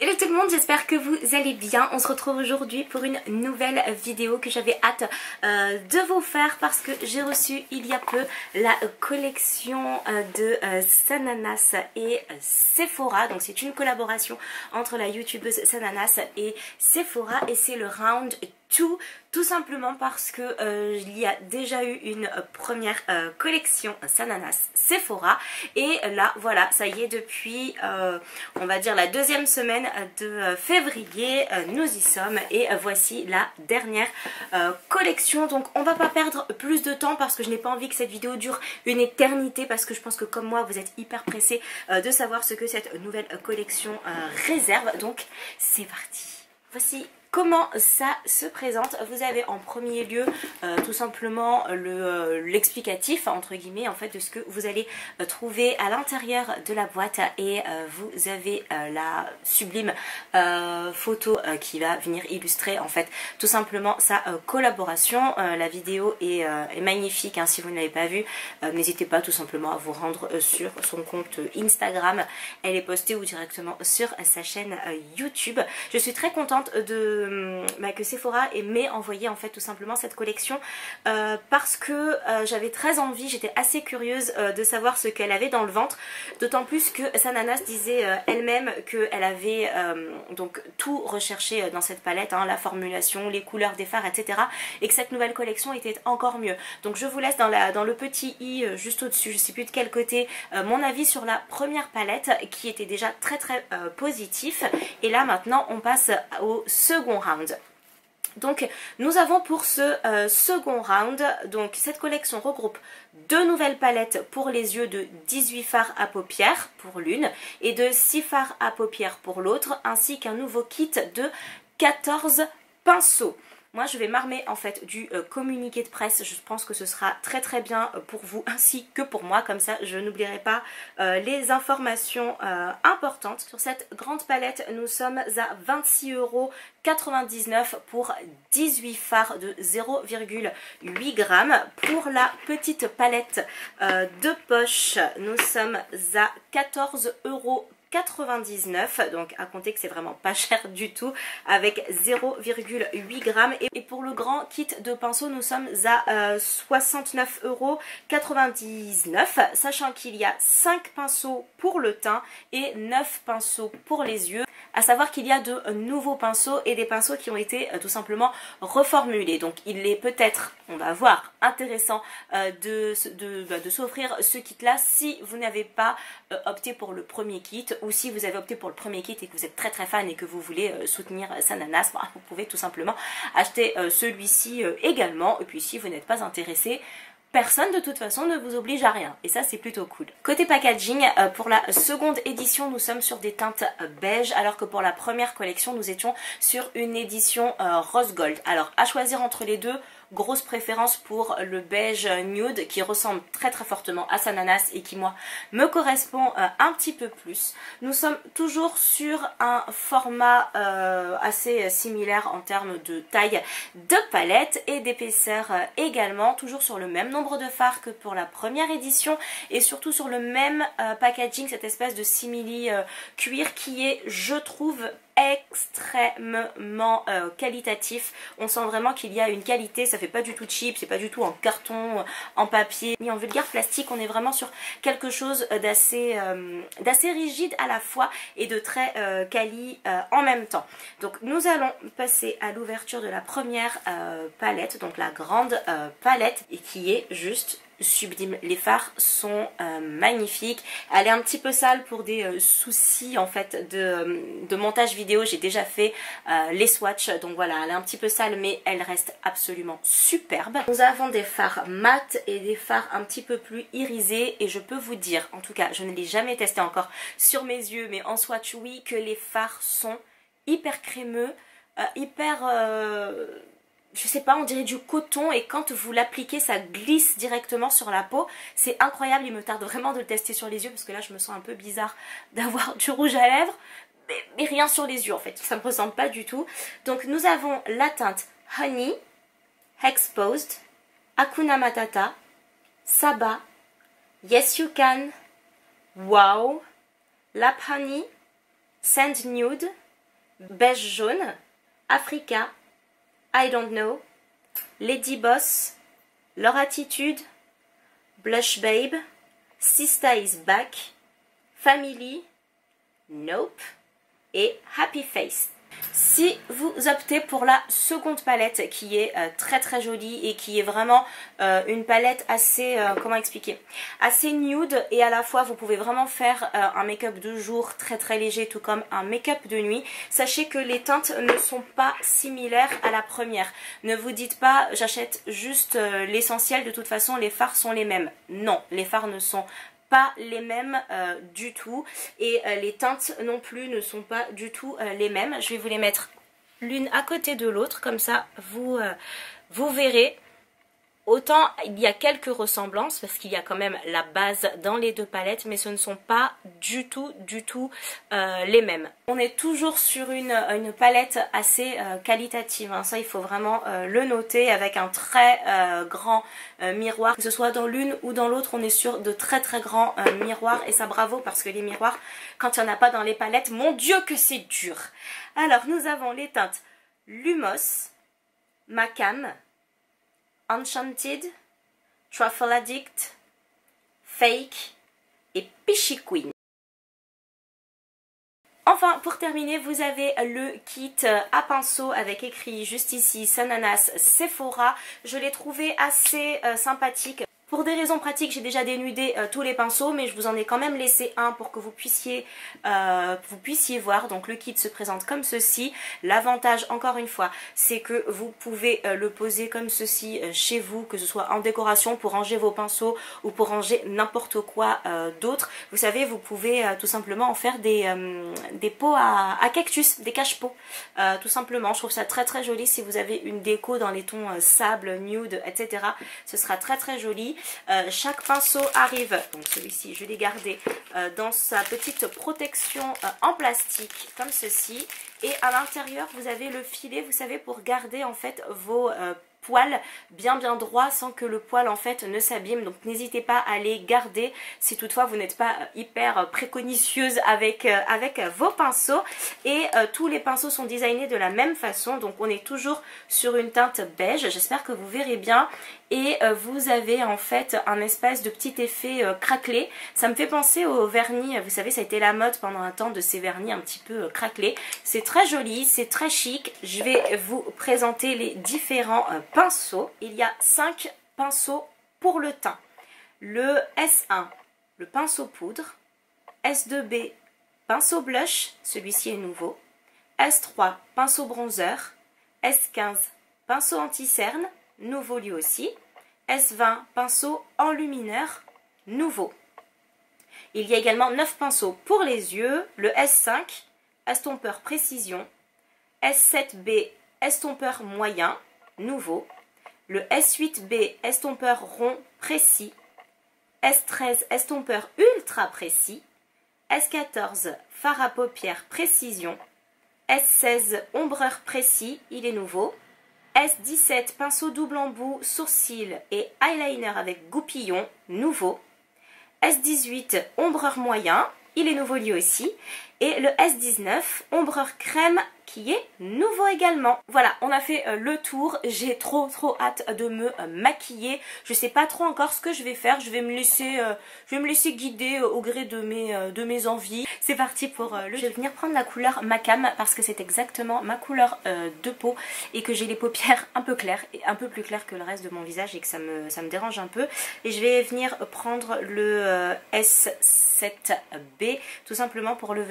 Hello tout le monde, j'espère que vous allez bien. On se retrouve aujourd'hui pour une nouvelle vidéo que j'avais hâte de vous faire parce que j'ai reçu il y a peu la collection de Sananas et Sephora. Donc c'est une collaboration entre la youtubeuse Sananas et Sephora et c'est le round 2, tout simplement parce que il y a déjà eu une première collection Sananas Sephora et là voilà, ça y est, depuis on va dire la deuxième semaine de février, nous y sommes et voici la dernière collection. Donc on va pas perdre plus de temps parce que je n'ai pas envie que cette vidéo dure une éternité, parce que je pense que comme moi vous êtes hyper pressés de savoir ce que cette nouvelle collection réserve. Donc c'est parti, voici comment ça se présente. Vous avez en premier lieu tout simplement l'explicatif entre guillemets en fait de ce que vous allez trouver à l'intérieur de la boîte et vous avez la sublime photo qui va venir illustrer en fait tout simplement sa collaboration. La vidéo est magnifique, hein. Si vous ne l'avez pas vue, n'hésitez pas tout simplement à vous rendre sur son compte Instagram, elle est postée, ou directement sur sa chaîne YouTube. Je suis très contente que Sephora m'ait envoyé en fait tout simplement cette collection parce que j'avais très envie, j'étais assez curieuse de savoir ce qu'elle avait dans le ventre, d'autant plus que Sananas disait elle-même qu'elle avait donc tout recherché dans cette palette, hein, la formulation, les couleurs des fards, etc., et que cette nouvelle collection était encore mieux. Donc je vous laisse dans le petit i juste au-dessus, je sais plus de quel côté, mon avis sur la première palette qui était déjà très positif. Et là maintenant on passe au second round. Donc nous avons pour ce second round, donc cette collection regroupe deux nouvelles palettes pour les yeux de 18 fards à paupières pour l'une et de 6 fards à paupières pour l'autre, ainsi qu'un nouveau kit de 14 pinceaux. Moi je vais m'armer en fait du communiqué de presse, je pense que ce sera très bien pour vous ainsi que pour moi, comme ça je n'oublierai pas les informations importantes. Sur cette grande palette nous sommes à 26,99 € pour 18 fards de 0,8 g. Pour la petite palette de poche nous sommes à 14,99 €, donc à compter que c'est vraiment pas cher du tout, avec 0,8 g. Et pour le grand kit de pinceaux nous sommes à 69,99 €, sachant qu'il y a 5 pinceaux pour le teint et 9 pinceaux pour les yeux. À savoir qu'il y a de nouveaux pinceaux et des pinceaux qui ont été tout simplement reformulés. Donc il est peut-être, on va voir, intéressant de s'offrir ce kit là si vous n'avez pas opté pour le premier kit, ou si vous avez opté pour le premier kit et que vous êtes très fan et que vous voulez soutenir Sananas, vous pouvez tout simplement acheter celui-ci également. Et puis si vous n'êtes pas intéressé, personne de toute façon ne vous oblige à rien et ça c'est plutôt cool. Côté packaging, pour la seconde édition nous sommes sur des teintes beige, alors que pour la première collection nous étions sur une édition rose gold. Alors à choisir entre les deux, grosse préférence pour le beige nude qui ressemble très fortement à Sananas et qui moi me correspond un petit peu plus. Nous sommes toujours sur un format assez similaire en termes de taille de palette et d'épaisseur également, toujours sur le même nombre de fards que pour la première édition et surtout sur le même packaging, cette espèce de simili cuir qui est, je trouve, extrêmement qualitatif. On sent vraiment qu'il y a une qualité, ça fait pas du tout cheap, c'est pas du tout en carton, en papier ni en vulgaire plastique. On est vraiment sur quelque chose d'assez rigide à la fois et de très quali en même temps. Donc nous allons passer à l'ouverture de la première palette, donc la grande palette, et qui est juste sublime. Les fards sont magnifiques. Elle est un petit peu sale pour des soucis en fait de montage vidéo. J'ai déjà fait les swatchs, donc voilà, elle est un petit peu sale mais elle reste absolument superbe. Nous avons des fards mat et des fards un petit peu plus irisés, et je peux vous dire, en tout cas je ne l'ai jamais testé encore sur mes yeux, mais en swatch oui, que les fards sont hyper crémeux, je sais pas, on dirait du coton, et quand vous l'appliquez ça glisse directement sur la peau, c'est incroyable. Il me tarde vraiment de le tester sur les yeux parce que là je me sens un peu bizarre d'avoir du rouge à lèvres, mais rien sur les yeux en fait, ça me ressemble pas du tout. Donc nous avons la teinte Honey, Exposed, Hakuna Matata, Saba, Yes You Can, Wow, Lap Honey, Sand Nude, Beige jaune, Africa, I Don't Know, Lady Boss, Leur Attitude, Blush Babe, Sista Is Back, Family, Nope et Happy Face. Si vous optez pour la seconde palette qui est très jolie et qui est vraiment une palette assez, comment expliquer, assez nude, et à la fois vous pouvez vraiment faire un make-up de jour très léger tout comme un make-up de nuit, sachez que les teintes ne sont pas similaires à la première. Ne vous dites pas j'achète juste l'essentiel, de toute façon les fards sont les mêmes. Non, les fards ne sont pas les mêmes du tout, et les teintes non plus ne sont pas du tout les mêmes. Je vais vous les mettre l'une à côté de l'autre, comme ça vous verrez. Autant il y a quelques ressemblances parce qu'il y a quand même la base dans les deux palettes, mais ce ne sont pas du tout les mêmes. On est toujours sur une palette assez qualitative, hein. Ça il faut vraiment le noter, avec un très grand miroir, que ce soit dans l'une ou dans l'autre. On est sur de très grands miroirs, et ça bravo, parce que les miroirs, quand il n'y en a pas dans les palettes, mon Dieu que c'est dur. Alors nous avons les teintes Lumos, Macam, Enchanted, Truffle Addict, Fake et Peachy Queen. Enfin, pour terminer, vous avez le kit à pinceau avec écrit juste ici Sananas Sephora. Je l'ai trouvé assez sympathique. Pour des raisons pratiques, j'ai déjà dénudé tous les pinceaux, mais je vous en ai quand même laissé un pour que vous puissiez voir. Donc le kit se présente comme ceci. L'avantage, encore une fois, c'est que vous pouvez le poser comme ceci chez vous, que ce soit en décoration pour ranger vos pinceaux ou pour ranger n'importe quoi d'autre. Vous savez, vous pouvez tout simplement en faire des pots à cactus, des cache-pots, tout simplement. Je trouve ça très joli si vous avez une déco dans les tons sable, nude, etc. Ce sera très joli. Chaque pinceau arrive, donc celui-ci je l'ai gardé dans sa petite protection en plastique comme ceci, et à l'intérieur vous avez le filet, vous savez, pour garder en fait vos poils bien droits sans que le poil en fait ne s'abîme. Donc n'hésitez pas à les garder si toutefois vous n'êtes pas hyper précautionneuse avec vos pinceaux. Et tous les pinceaux sont designés de la même façon, donc on est toujours sur une teinte beige, j'espère que vous verrez bien. Et vous avez en fait un espèce de petit effet craquelé. Ça me fait penser au vernis, vous savez, ça a été la mode pendant un temps de ces vernis un petit peu craquelés. C'est très joli, c'est très chic. Je vais vous présenter les différents pinceaux. Il y a 5 pinceaux pour le teint. Le S1, le pinceau poudre. S2B, pinceau blush, celui-ci est nouveau. S3, pinceau bronzer. S15, pinceau anti-cerne, nouveau lui aussi. S20, pinceau enlumineur, nouveau. Il y a également 9 pinceaux pour les yeux. Le S5, estompeur précision. S7B, estompeur moyen, nouveau. Le S8B, estompeur rond précis. S13, estompeur ultra précis. S14, fard à paupières précision. S16, ombreur précis, il est nouveau. S17, pinceau double embout, sourcils et eyeliner avec goupillon, nouveau. S18, ombreur moyen, il est nouveau lui aussi. Et le S19, ombreur crème, qui est nouveau également. Voilà, on a fait le tour. J'ai trop hâte de me maquiller. Je sais pas trop encore ce que je vais faire. Je vais me laisser guider au gré de mes envies. C'est parti pour le... Je vais venir prendre la couleur Macam parce que c'est exactement ma couleur de peau et que j'ai les paupières un peu claires et un peu plus claires que le reste de mon visage et que ça me dérange un peu. Et je vais venir prendre le S7B tout simplement pour le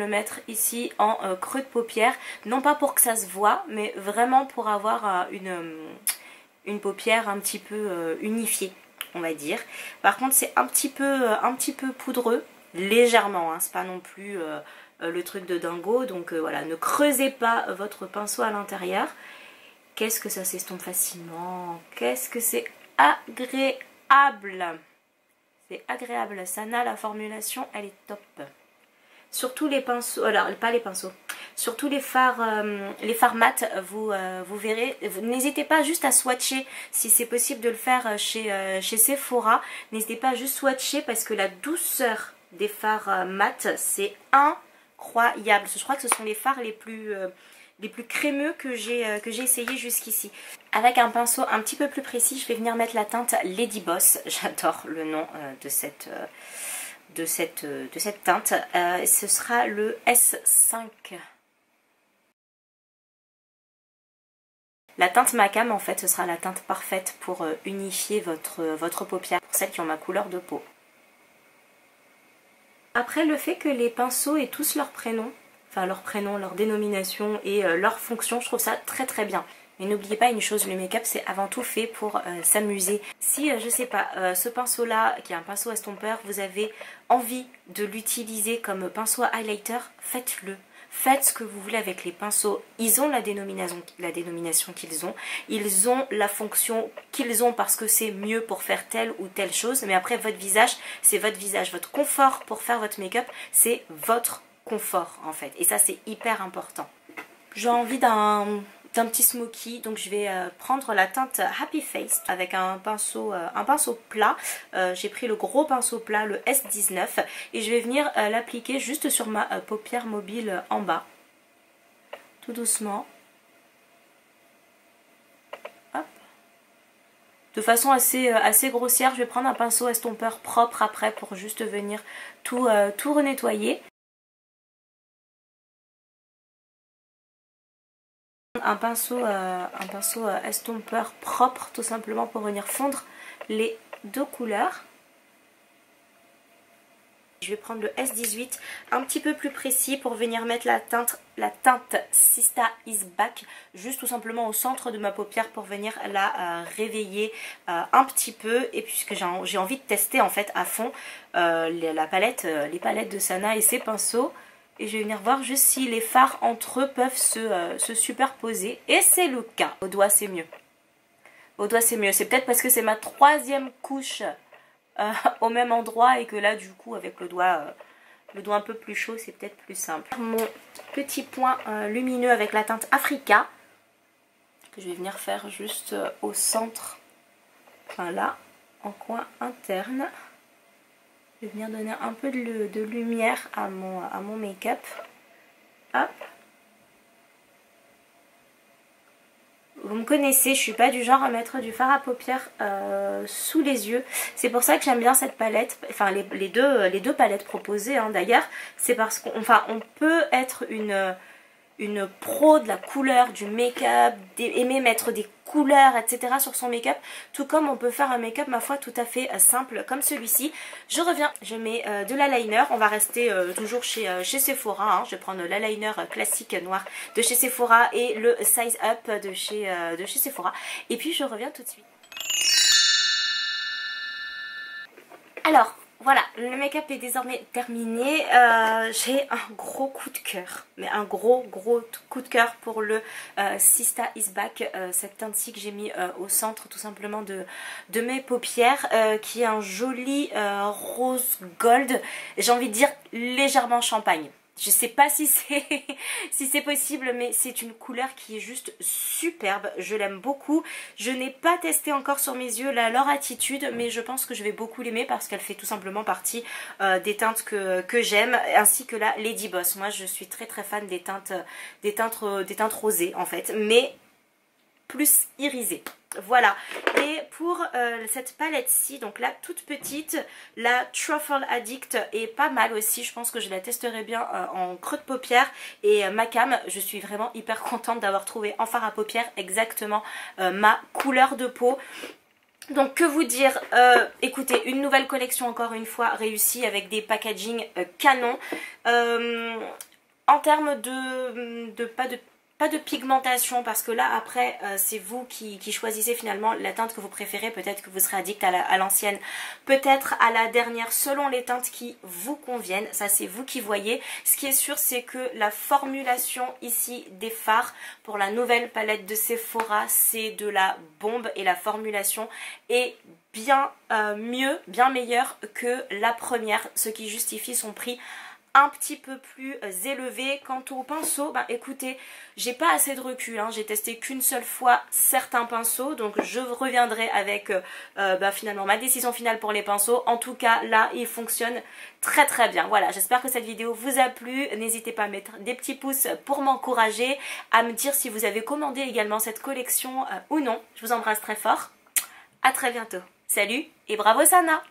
mettre ici en creux de paupière. Non pas pour que ça se voit, mais vraiment pour avoir une paupière un petit peu unifiée, on va dire. Par contre, c'est un petit peu poudreux, légèrement, hein, c'est pas non plus le truc de dingo. Donc voilà, ne creusez pas votre pinceau à l'intérieur. Qu'est-ce que ça s'estompe facilement, qu'est-ce que c'est agréable. C'est agréable, Sana, la formulation, elle est top. Surtout les pinceaux, alors pas les pinceaux, surtout les fards mat, vous verrez, n'hésitez pas juste à swatcher, si c'est possible de le faire chez Sephora, n'hésitez pas à juste swatcher parce que la douceur des fards mat, c'est incroyable. Je crois que ce sont les fards les plus crémeux que j'ai essayé jusqu'ici. Avec un pinceau un petit peu plus précis, je vais venir mettre la teinte Lady Boss. J'adore le nom de cette teinte. Ce sera le S5. La teinte Macam, en fait, ce sera la teinte parfaite pour unifier votre paupière, pour celles qui ont ma couleur de peau. Après, le fait que les pinceaux aient tous leur prénom, enfin leur prénom, leur dénomination et leur fonction, je trouve ça très très bien. Mais n'oubliez pas une chose, le make-up c'est avant tout fait pour s'amuser. Si, je sais pas, ce pinceau là, qui est un pinceau estompeur, vous avez envie de l'utiliser comme pinceau à highlighter, faites-le. Faites ce que vous voulez avec les pinceaux. Ils ont la dénomination qu'ils ont. Ils ont la fonction qu'ils ont parce que c'est mieux pour faire telle ou telle chose. Mais après, votre visage, c'est votre visage. Votre confort pour faire votre make-up, c'est votre confort en fait. Et ça, c'est hyper important. J'ai envie d'un petit smoky, donc je vais prendre la teinte Happy Face avec un pinceau plat. J'ai pris le gros pinceau plat, le S19, et je vais venir l'appliquer juste sur ma paupière mobile en bas, tout doucement. Hop. De façon assez grossière, je vais prendre un pinceau estompeur propre après pour juste venir tout renettoyer. Un pinceau estompeur propre tout simplement pour venir fondre les deux couleurs. Je vais prendre le S18 un petit peu plus précis pour venir mettre la teinte Sista Is Back juste tout simplement au centre de ma paupière pour venir la réveiller un petit peu, et puisque j'ai envie de tester en fait à fond les palettes de Sana et ses pinceaux. Et je vais venir voir juste si les fards entre eux peuvent se superposer. Et c'est le cas. Au doigt, c'est mieux. Au doigt, c'est mieux. C'est peut-être parce que c'est ma troisième couche au même endroit. Et que là, du coup, avec le doigt un peu plus chaud, c'est peut-être plus simple. Mon petit point lumineux avec la teinte Africa. Que je vais venir faire juste au centre. Enfin là, en coin interne. Je vais venir donner un peu de lumière à mon make-up. Hop. Vous me connaissez, je suis pas du genre à mettre du fard à paupières sous les yeux. C'est pour ça que j'aime bien cette palette, enfin les deux palettes proposées hein, d'ailleurs. C'est parce qu'on peut être une pro de la couleur, du make-up, aimer mettre des couleurs, etc. sur son make-up, tout comme on peut faire un make-up, ma foi, tout à fait simple comme celui-ci. Je reviens, je mets de l'eyeliner, on va rester toujours chez Sephora, hein. Je vais prendre l'eyeliner classique noir de chez Sephora et le Size Up de chez Sephora, et puis je reviens tout de suite. Alors, voilà, le make-up est désormais terminé. J'ai un gros coup de cœur, mais un gros coup de cœur pour le Sista Is Back, cette teinte-ci que j'ai mis au centre tout simplement de mes paupières, qui est un joli rose gold, j'ai envie de dire légèrement champagne. Je sais pas si c'est possible, mais c'est une couleur qui est juste superbe. Je l'aime beaucoup. Je n'ai pas testé encore sur mes yeux leur attitude, mais je pense que je vais beaucoup l'aimer parce qu'elle fait tout simplement partie des teintes que j'aime, ainsi que la Lady Boss. Moi, je suis très fan des teintes rosées en fait, mais plus irisées. Voilà, et pour cette palette-ci, donc la toute petite, la Truffle Addict est pas mal aussi. Je pense que je la testerai bien en creux de paupière. Et Macam, je suis vraiment hyper contente d'avoir trouvé en fard à paupières exactement ma couleur de peau. Donc que vous dire, écoutez, une nouvelle collection encore une fois réussie avec des packaging canons. En termes pas de pigmentation, parce que là après c'est vous qui choisissez finalement la teinte que vous préférez. Peut-être que vous serez addict à l'ancienne, peut-être à la dernière, selon les teintes qui vous conviennent. Ça c'est vous qui voyez. Ce qui est sûr, c'est que la formulation ici des fards pour la nouvelle palette de Sephora, c'est de la bombe, et la formulation est bien mieux, bien meilleure que la première, ce qui justifie son prix un petit peu plus élevé. Quant au pinceau, ben écoutez, j'ai pas assez de recul, hein. J'ai testé qu'une seule fois certains pinceaux, donc je reviendrai avec finalement ma décision finale pour les pinceaux. En tout cas là il fonctionne très très bien. Voilà, j'espère que cette vidéo vous a plu. N'hésitez pas à mettre des petits pouces pour m'encourager, à me dire si vous avez commandé également cette collection ou non. Je vous embrasse très fort, à très bientôt. Salut et bravo Sana!